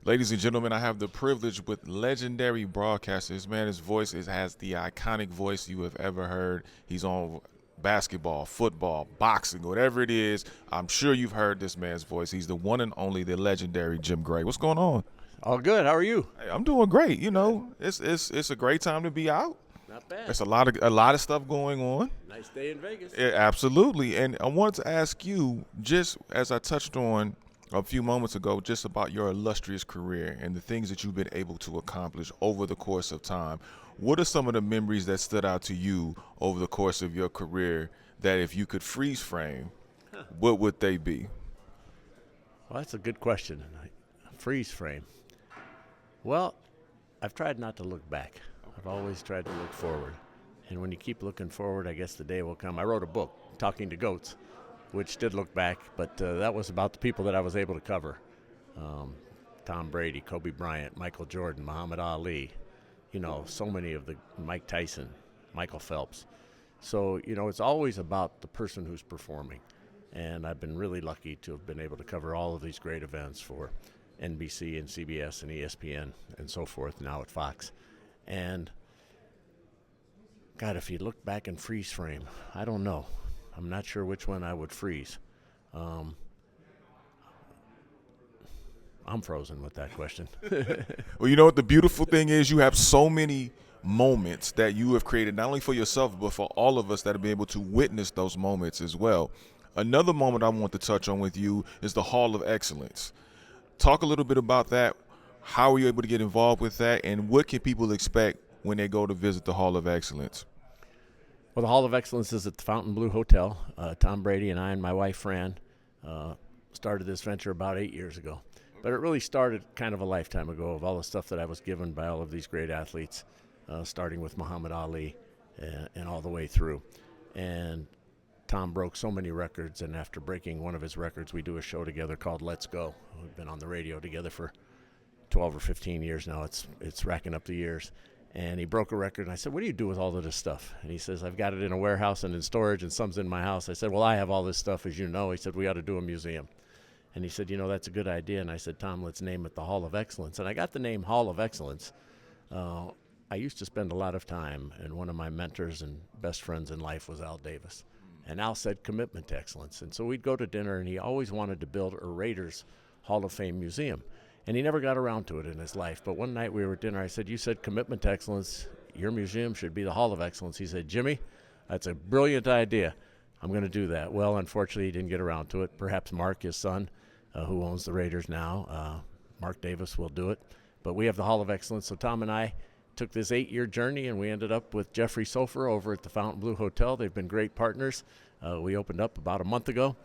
Ladies and gentlemen, I have the privilege with legendary broadcaster. This man, his voice has the iconic voice you have ever heard. He's on basketball, football, boxing, whatever it is. I'm sure you've heard this man's voice. He's the one and only, the legendary Jim Gray. What's going on? All good. How are you? Hey, I'm doing great. It's a great time to be out. Not bad. There's a lot of stuff going on. Nice day in Vegas. Yeah, absolutely. And I wanted to ask you, just as I touched on a few moments ago, just about your illustrious career and the things that you've been able to accomplish over the course of time. What are some of the memories that stood out to you over the course of your career that if you could freeze frame, what would they be? Well, that's a good question. Freeze frame. Well, I've tried not to look back. I've always tried to look forward. And when you keep looking forward, I guess the day will come. I wrote a book, Talking to Goats, which did look back, but that was about the people that I was able to cover. Tom Brady, Kobe Bryant, Michael Jordan, Muhammad Ali, so many of the Mike Tyson, Michael Phelps. So, it's always about the person who's performing. And I've been really lucky to have been able to cover all of these great events for NBC and CBS and ESPN and so forth, now at Fox. And, God, if you look back and freeze frame, I don't know. I'm not sure which one I would freeze. I'm frozen with that question. Well, you know what the beautiful thing is? You have so many moments that you have created, not only for yourself, but for all of us that have been able to witness those moments as well. Another moment I want to touch on with you is the Hall of Excellence. Talk a little bit about that. How are you able to get involved with that, and what can people expect when they go to visit the Hall of Excellence? Well, the Hall of Excellence is at the Fontainebleau Hotel. Tom Brady and I and my wife, Fran, started this venture about 8 years ago. But it really started kind of a lifetime ago of all the stuff that I was given by all of these great athletes, starting with Muhammad Ali and all the way through. And Tom broke so many records, and after breaking one of his records, we do a show together called Let's Go. We've been on the radio together for 12 or 15 years now. It's racking up the years. And he broke a record, and I said, what do you do with all of this stuff? And he says, I've got it in a warehouse and in storage, and some's in my house. I said, well, I have all this stuff, as you know. He said, we ought to do a museum. And he said, that's a good idea. And I said, Tom, let's name it the Hall of Excellence. And I got the name Hall of Excellence. I used to spend a lot of time, and one of my mentors and best friends in life was Al Davis. And Al said commitment to excellence. And so we'd go to dinner, and he always wanted to build a Raiders Hall of Fame museum. And he never got around to it in his life. But one night we were at dinner. I said, you said commitment to excellence. Your museum should be the Hall of Excellence. He said, Jimmy, that's a brilliant idea. I'm going to do that. Well, unfortunately, he didn't get around to it. Perhaps Mark, his son, who owns the Raiders now, Mark Davis, will do it. But we have the Hall of Excellence. So Tom and I took this 8-year journey, and we ended up with Jeffrey Sofer over at the Fontainebleau Hotel. They've been great partners. We opened up about a month ago.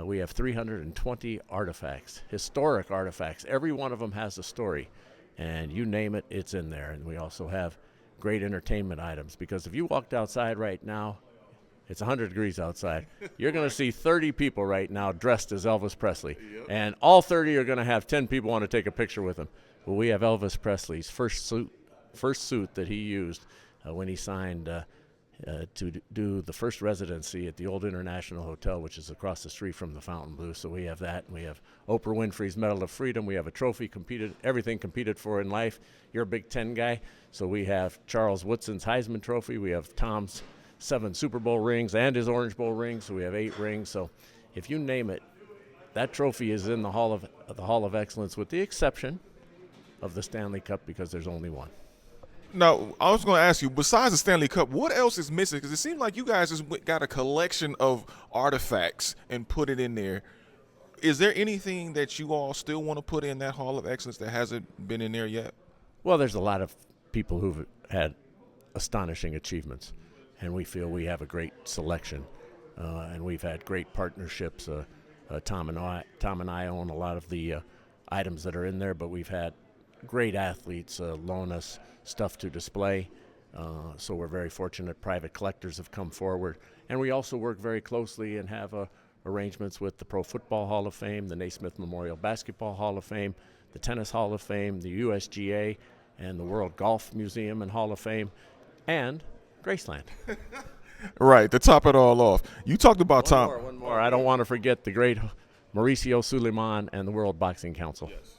We have 320 artifacts, historic artifacts. Every one of them has a story, and you name it, it's in there. And we also have great entertainment items, because if you walked outside right now, it's 100 degrees outside. You're going to see 30 people right now dressed as Elvis Presley, and all 30 are going to have 10 people want to take a picture with him. Well, we have Elvis Presley's first suit that he used when he signed to do the first residency at the old International Hotel, which is across the street from the Fontainebleau. So we have that. We have Oprah Winfrey's Medal of Freedom. We have a trophy everything competed for in life. You're a Big Ten guy. So we have Charles Woodson's Heisman Trophy. We have Tom's 7 Super Bowl rings and his Orange Bowl rings. So we have 8 rings. So if you name it, that trophy is in the Hall of Excellence, with the exception of the Stanley Cup, because there's only one. Now, I was going to ask you, besides the Stanley Cup, what else is missing? Because it seems like you guys just got a collection of artifacts and put it in there. Is there anything that you all still want to put in that Hall of Excellence that hasn't been in there yet? Well, there's a lot of people who've had astonishing achievements, and we feel we have a great selection, and we've had great partnerships. Tom and I own a lot of the items that are in there, but we've had great athletes loan us stuff to display. So we're very fortunate. Private collectors have come forward. And we also work very closely and have arrangements with the Pro Football Hall of Fame, the Naismith Memorial Basketball Hall of Fame, the Tennis Hall of Fame, the USGA, and the World Golf Museum and Hall of Fame, and Graceland. Right, to top it all off. You talked about Tom. One more. I don't want to forget the great Mauricio Suleiman and the World Boxing Council. Yes.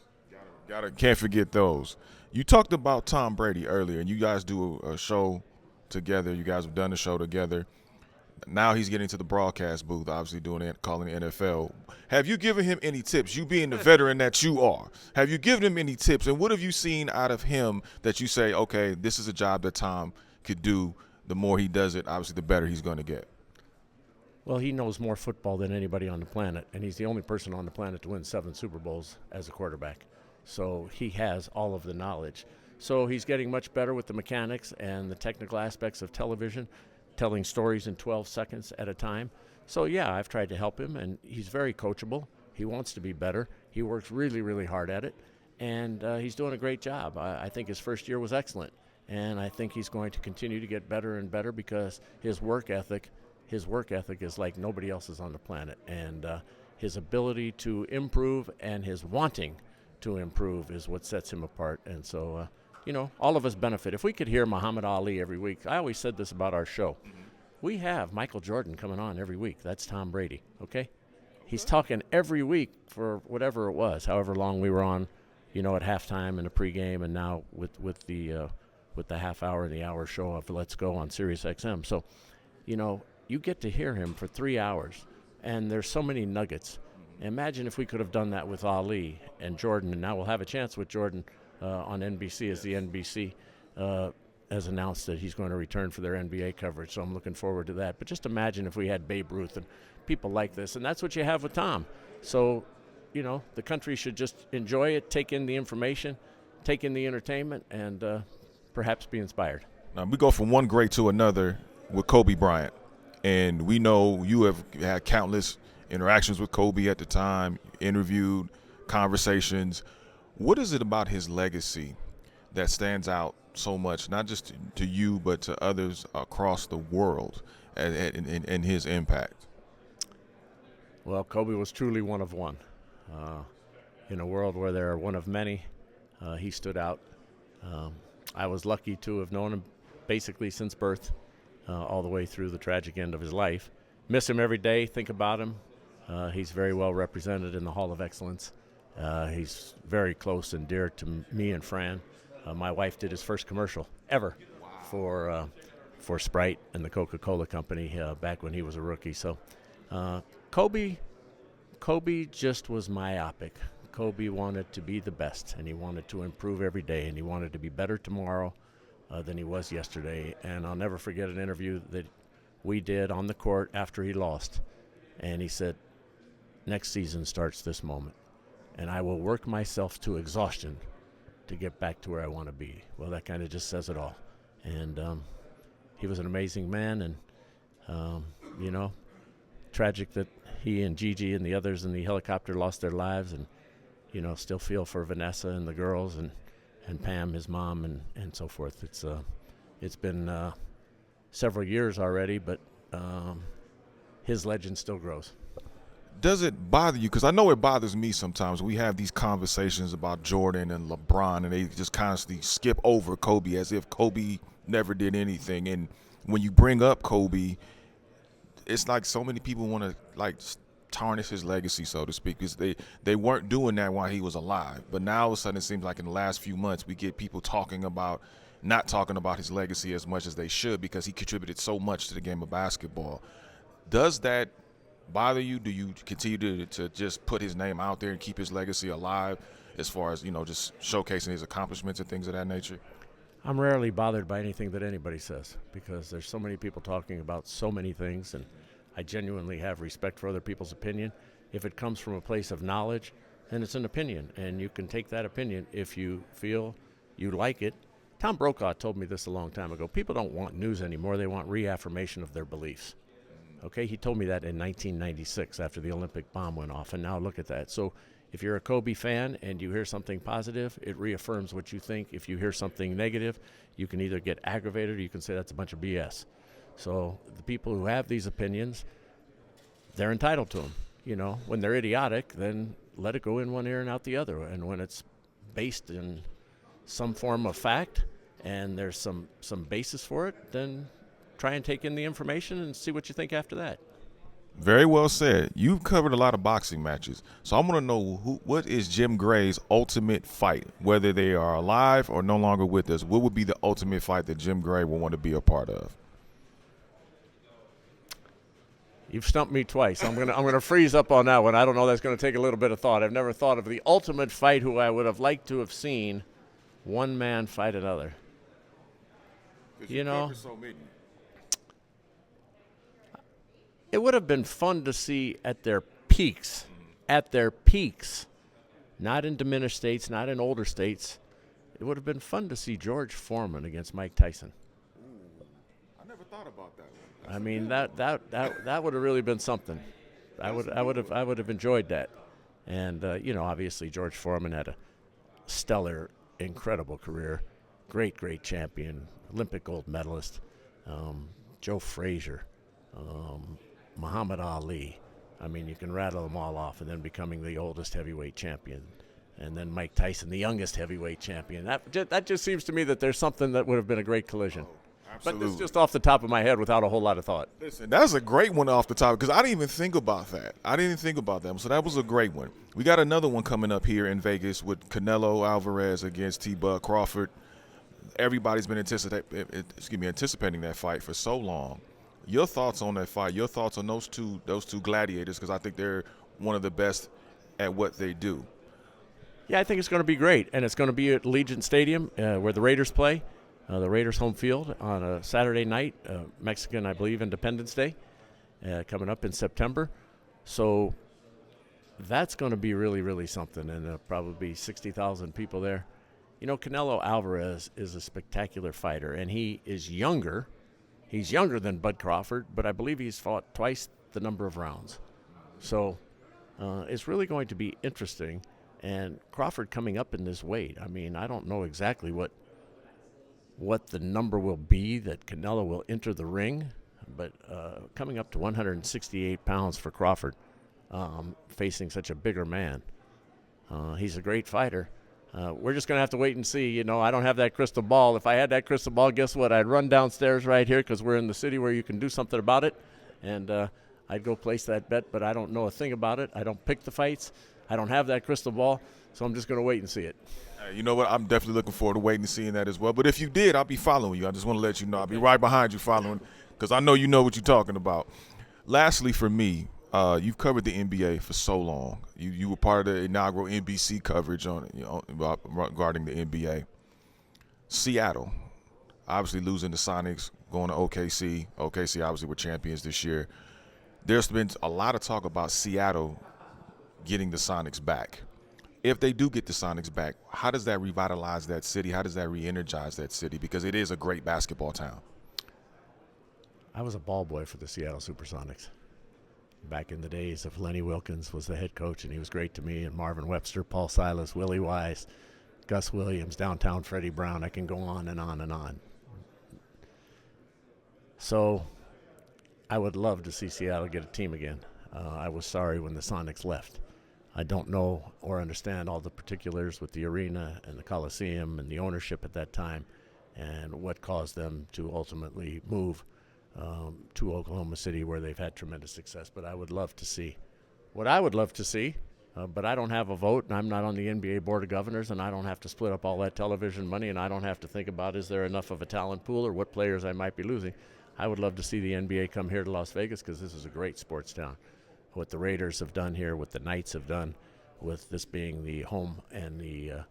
Can't forget those. You talked about Tom Brady earlier, and you guys do a show together. You guys have done a show together. Now he's getting to the broadcast booth, obviously doing it, calling the NFL. Have you given him any tips? You being the veteran that you are, have you given him any tips? And what have you seen out of him that you say, okay, this is a job that Tom could do? The more he does it, obviously, the better he's going to get. Well, he knows more football than anybody on the planet, and he's the only person on the planet to win 7 Super Bowls as a quarterback. So he has all of the knowledge. So he's getting much better with the mechanics and the technical aspects of television, telling stories in 12 seconds at a time. So, yeah, I've tried to help him, and he's very coachable. He wants to be better. He works really, really hard at it, and he's doing a great job. I think his first year was excellent, and I think he's going to continue to get better and better because his work ethic is like nobody else's on the planet, and his ability to improve and his wanting to improve is what sets him apart. And so, all of us benefit. If we could hear Muhammad Ali every week, I always said this about our show. We have Michael Jordan coming on every week. That's Tom Brady, okay? He's talking every week for whatever it was, however long we were on, at halftime and the pregame, and now with the half hour and the hour show of Let's Go on Sirius XM. So, you get to hear him for 3 hours, and there's so many nuggets. Imagine if we could have done that with Ali and Jordan, and now we'll have a chance with Jordan on NBC as the NBC has announced that he's going to return for their NBA coverage, so I'm looking forward to that. But just imagine if we had Babe Ruth and people like this, and that's what you have with Tom. So, the country should just enjoy it, take in the information, take in the entertainment, and perhaps be inspired. Now, we go from one great to another with Kobe Bryant, and we know you have had countless interactions with Kobe at the time, interviewed, conversations. What is it about his legacy that stands out so much, not just to you, but to others across the world and his impact? Well, Kobe was truly one of one. In a world where there are one of many, he stood out. I was lucky to have known him basically since birth, all the way through the tragic end of his life. Miss him every day, think about him. He's very well represented in the Hall of Excellence. He's very close and dear to me and Fran. My wife did his first commercial ever for Sprite and the Coca-Cola Company back when he was a rookie. So Kobe just was myopic. Kobe wanted to be the best, and he wanted to improve every day, and he wanted to be better tomorrow than he was yesterday. And I'll never forget an interview that we did on the court after he lost. And he said, next season starts this moment, and I will work myself to exhaustion to get back to where I want to be. Well, that kind of just says it all. And he was an amazing man, and, tragic that he and Gigi and the others in the helicopter lost their lives, and, still feel for Vanessa and the girls and Pam, his mom, and so forth. It's been several years already, but his legend still grows. Does it bother you? Because I know it bothers me sometimes. We have these conversations about Jordan and LeBron, and they just constantly skip over Kobe as if Kobe never did anything. And when you bring up Kobe, it's like so many people want to tarnish his legacy, so to speak, because they weren't doing that while he was alive. But now all of a sudden it seems like in the last few months we get people not talking about his legacy as much as they should, because he contributed so much to the game of basketball. Does that bother you? Do you continue to just put his name out there and keep his legacy alive as far as, just showcasing his accomplishments and things of that nature? I'm rarely bothered by anything that anybody says, because there's so many people talking about so many things, and I genuinely have respect for other people's opinion. If it comes from a place of knowledge, then it's an opinion, and you can take that opinion if you feel you like it. Tom Brokaw told me this a long time ago. People don't want news anymore. They want reaffirmation of their beliefs. Okay, he told me that in 1996 after the Olympic bomb went off, and now look at that. So if you're a Kobe fan and you hear something positive, it reaffirms what you think. If you hear something negative, you can either get aggravated or you can say that's a bunch of BS. So the people who have these opinions, they're entitled to them. When they're idiotic, then let it go in one ear and out the other. And when it's based in some form of fact and there's some basis for it, then try and take in the information and see what you think after that. Very well said. You've covered a lot of boxing matches, so I want to know what is Jim Gray's ultimate fight, whether they are alive or no longer with us. What would be the ultimate fight that Jim Gray would want to be a part of? You've stumped me twice. I'm gonna freeze up on that one. I don't know. That's gonna take a little bit of thought. I've never thought of the ultimate fight who I would have liked to have seen one man fight another. You know, so many. it would have been fun to see at their peaks, not in diminished states, not in older states. It would have been fun to see George Foreman against Mike Tyson. I never thought about that one. I mean, that would have really been something. I would have enjoyed that. And you know, obviously George Foreman had a stellar, incredible career, great champion, Olympic gold medalist, Joe Frazier, Muhammad Ali. I mean, you can rattle them all off, and then becoming the oldest heavyweight champion, and then Mike Tyson, the youngest heavyweight champion. That just seems to me that there's something that would have been a great collision. But it's just off the top of my head without a whole lot of thought. Listen, that's a great one off the top because I didn't even think about that. So that was a great one. We got another one coming up here in Vegas with Canelo Alvarez against T-Bud Crawford. Everybody's been anticipating that fight for so long. Your thoughts on that fight? Your thoughts on those two gladiators? Because I think they're one of the best at what they do. Yeah, I think it's going to be great, and it's going to be at Allegiant Stadium where the Raiders play. The Raiders home field on a Saturday night, Mexican, I believe, Independence Day, coming up in September. So that's going to be really something, and there'll probably be 60,000 people there. You know, Canelo Alvarez is a spectacular fighter, and he is younger. He's younger than Bud Crawford, but I believe he's fought twice the number of rounds. So it's really going to be interesting. And Crawford coming up in this weight, I mean, I don't know exactly what the number will be that Canelo will enter the ring, but coming up to 168 pounds for Crawford, facing such a bigger man. He's a great fighter. We're just going to have to wait and see. You know, I don't have that crystal ball. If I had that crystal ball, guess what? I'd run downstairs right here because we're in the city where you can do something about it, and I'd go place that bet, but I don't know a thing about it. I don't pick the fights. I don't have that crystal ball, so I'm just going to wait and see it. You know what? I'm definitely looking forward to waiting and seeing that as well. But if you did, I'll be following you. I just want to let you know. I'll be right behind you following because I know you know what you're talking about. Lastly, for me, you've covered the NBA for so long. You were part of the inaugural NBC coverage on regarding the NBA. Seattle, obviously losing the Sonics, going to OKC. OKC obviously were champions this year. There's been a lot of talk about Seattle getting the Sonics back. If they do get the Sonics back, how does that revitalize that city? How does that re-energize that city? Because it is a great basketball town. I was a ball boy for the Seattle Supersonics back in the days of Lenny Wilkins was the head coach, and he was great to me, and Marvin Webster, Paul Silas, Willie Wise, Gus Williams, downtown Freddie Brown. I can go on and on and on. So I would love to see Seattle get a team again. I was sorry when the Sonics left. I don't know or understand all the particulars with the arena and the Coliseum and the ownership at that time and what caused them to ultimately move to Oklahoma City where they've had tremendous success. But I would love to see what I would love to see, but I don't have a vote, and I'm not on the NBA Board of Governors, and I don't have to split up all that television money, and I don't have to think about is there enough of a talent pool or what players I might be losing. I would love to see the NBA come here to Las Vegas because this is a great sports town. What the Raiders have done here, what the Knights have done, with this being the home and the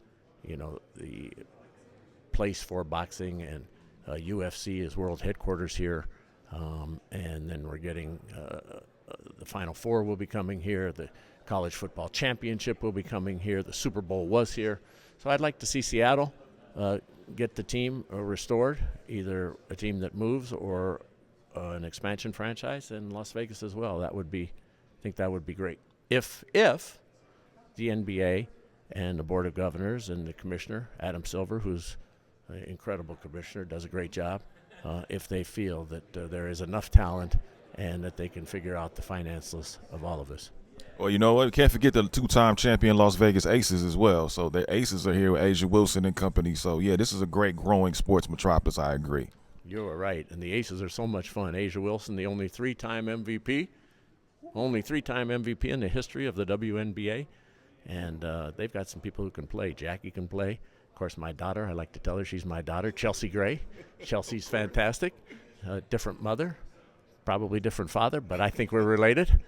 place for boxing, and UFC is world headquarters here, and then we're getting the Final Four will be coming here, the College Football Championship will be coming here, the Super Bowl was here. So I'd like to see Seattle get the team restored, either a team that moves or an expansion franchise, and Las Vegas as well. I think that would be great. If the NBA and the Board of Governors and the commissioner, Adam Silver, who's an incredible commissioner, does a great job, if they feel that there is enough talent and that they can figure out the finances of all of us. Well, you know what? We can't forget the two-time champion Las Vegas Aces as well. So the Aces are here with Asia Wilson and company. So, yeah, this is a great growing sports metropolis. I agree. You're right. And the Aces are so much fun. Asia Wilson, the only 3-time MVP. only 3-time MVP in the history of the WNBA. And they've got some people who can play. Jackie can play. Of course, my daughter, I like to tell her she's my daughter, Chelsea Gray. Chelsea's fantastic. Different mother, probably different father, but I think we're related.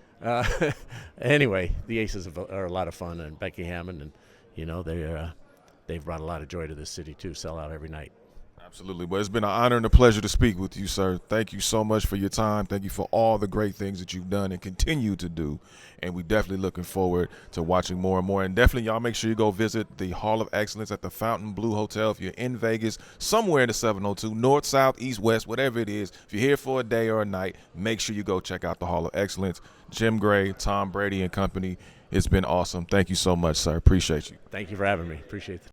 Anyway, the Aces are a lot of fun, and Becky Hammond, and they've brought a lot of joy to this city too. Sell out every night. Absolutely. Well, it's been an honor and a pleasure to speak with you, sir. Thank you so much for your time. Thank you for all the great things that you've done and continue to do. And we definitely looking forward to watching more and more. And definitely, y'all make sure you go visit the Hall of Excellence at the Fountain Blue Hotel if you're in Vegas, somewhere in the 702, north, south, east, west, whatever it is. If you're here for a day or a night, make sure you go check out the Hall of Excellence. Jim Gray, Tom Brady, and company. It's been awesome. Thank you so much, sir. Appreciate you. Thank you for having me. Appreciate it.